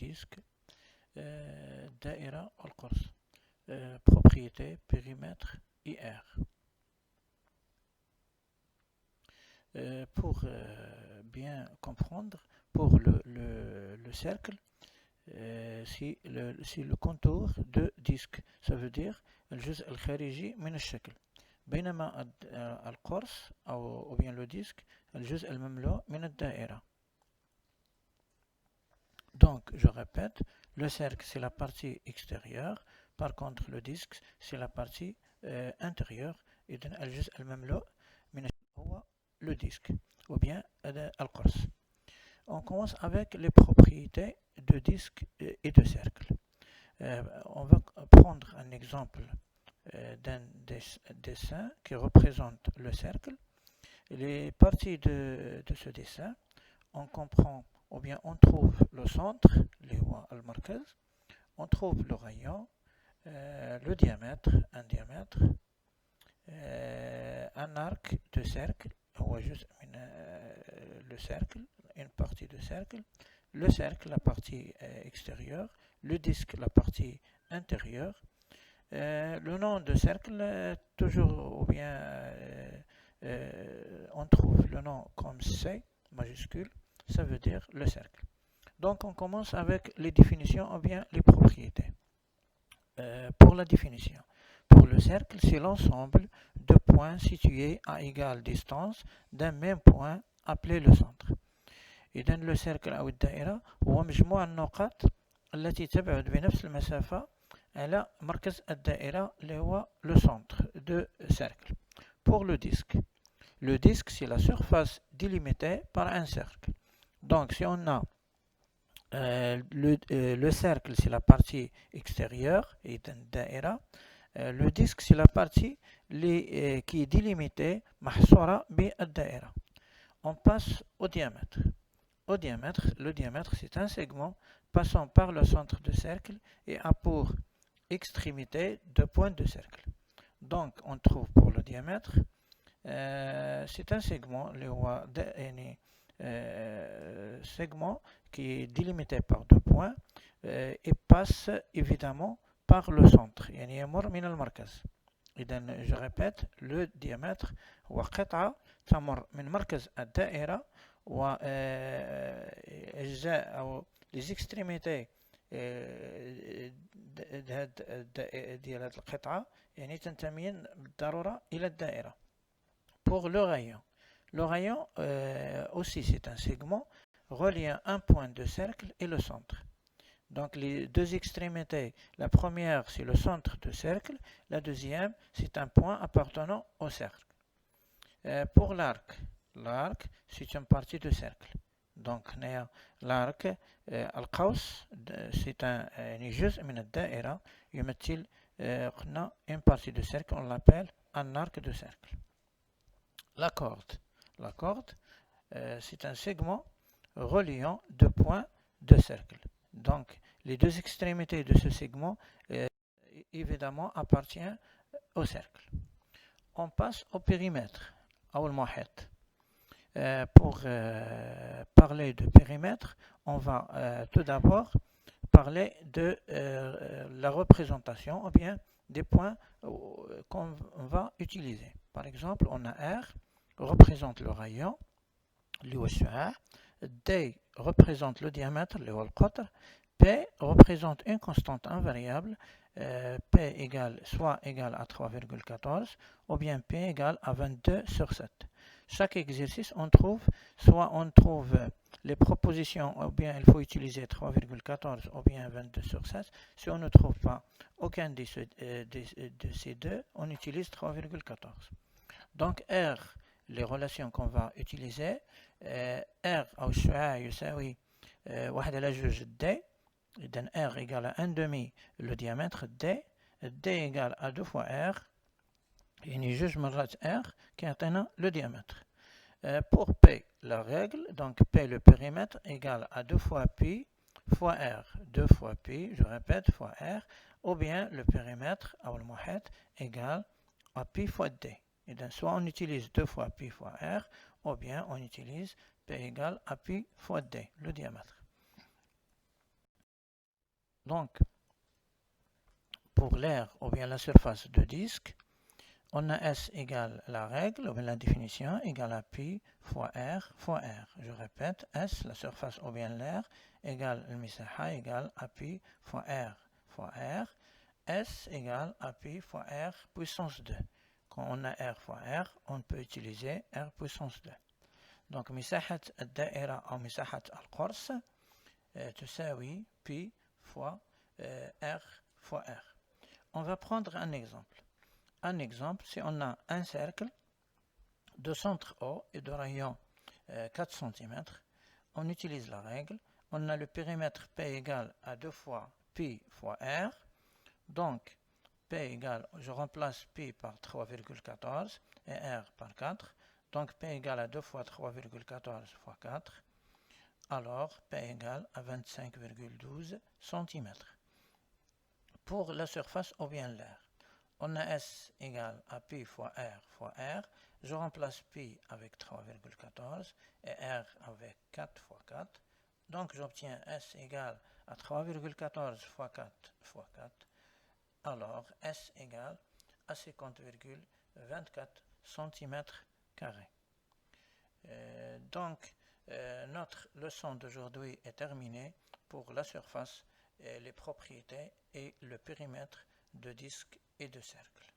disque دائرة القرص propriété périmètre IR. Pour bien comprendre, pour le cercle, si le contour de disque, ça veut dire الجزء الخارجي من الشكل، بينما القرص أو bien le disque الجزء المملوء من الدائرة. Donc, je répète, le cercle c'est la partie extérieure, par contre le disque c'est la partie intérieure. إذن الجزء المملوء من هو le disque ou bien القرص. On commence avec les propriétés de disque et de cercle. On va prendre un exemple d'un dessin qui représente le cercle. Les parties de ce dessin, on comprend ou bien on trouve le centre, le marquez, on trouve le rayon, le diamètre, un diamètre, un arc de cercle, ou juste le cercle, une partie de cercle, le cercle, la partie extérieure, le disque, la partie intérieure, le nom de cercle, toujours ou bien on trouve le nom comme C, majuscule, ça veut dire le cercle. Donc on commence avec les définitions ou bien les propriétés. Pour la définition, pour le cercle, c'est l'ensemble de points situés à égale distance d'un même point appelé le centre. إذا le cercle أو الدائرة هو مجموع النقاط التي تبعد بنفس المسافة على مركز الدائرة اللي هو le centre de cercle. Pour le disque c'est la surface délimitée par un cercle. Donc si on a le cercle c'est la partie extérieure et الدائرة, le disque c'est la partie qui est délimitée محصورة بالدائرة. On passe au diamètre. Le diamètre c'est un segment passant par le centre du cercle et a pour extrémité deux points de cercle. Donc on trouve pour le diamètre, c'est un segment, segment qui est délimité par deux points et passe évidemment par le centre. يعني يمر من المركز. إذن je répète, le diamètre هو قطعة تمر من مركز الدائرة وأجزاء أو les extrémités ديال هذه القطعة يعني تنتمين بالضرورة إلى الدائرة. Pour le rayon aussi c'est un segment reliant un point de cercle et le centre. Donc les deux extrémités, la première c'est le centre du cercle, la deuxième c'est un point appartenant au cercle. Pour l'arc c'est une partie du cercle. Donc l'arc القوس c'est un جزء من الدائرة يمثل قلنا une partie du cercle, on l'appelle un arc de cercle. La corde c'est un segment reliant deux points de cercle. Donc les deux extrémités de ce segment évidemment appartiennent au cercle. On passe au périmètre, au المحيط. Pour parler de périmètre, on va tout d'abord parler de la représentation ou bien des points qu'on va utiliser. Par exemple, on a R représente le rayon, اللي هو الشعاع. D représente le diamètre, اللي هو القطر. P représente une constante invariable, P soit égale à 3,14 ou bien P égale à 22 sur 7. Chaque exercice, on trouve les propositions, ou bien il faut utiliser 3,14 ou bien 22 sur 7. Si on ne trouve pas aucun de ces deux, on utilise 3,14. Donc R, les relations qu'on va utiliser, R أو الشعاع يساوي 1 على جوج D. إذن R égale à 1/2 le diamètre D. D égale à 2 fois R. يعني جوج مرات R كيعطينا le diamètre. Pour P, la règle, donc P le périmètre égale à 2 fois pi fois R. 2 fois pi, je répète, fois R, ou bien le périmètre أو المحيط égale à pi fois D. Et donc, soit on utilise 2 fois pi fois R, ou bien on utilise P égale à pi fois D, le diamètre. Donc, pour l'air ou bien la surface de disque, on a S égale la règle, ou bien la définition, égale à pi fois R fois R. Je répète, S, la surface ou bien l'air, égale le misaha égale à pi fois R fois R. S égale à pi fois R puissance 2. Quand on a R fois R, on peut utiliser R puissance 2. Donc, مساحة الدائرة أو مساحة القرص تساوي pi fois R fois R. On va prendre un exemple. Un exemple, si on a un cercle de centre O et de rayon 4 cm, on utilise la règle. On a le périmètre P égale à 2 fois pi fois R. Donc, P égale, je remplace pi par 3,14 et R par 4. Donc, P égale à 2 fois 3,14 fois 4. Alors, P égale à 25,12 cm. Pour la surface ou bien l'air, on a S égale à pi fois R. Je remplace pi avec 3,14 et R avec 4 fois 4. Donc, j'obtiens S égale à 3,14 fois 4 fois 4. Alors, S égale à 50,24 cm². Donc, notre leçon d'aujourd'hui est terminée pour la surface, les propriétés et le périmètre de disque et de cercle.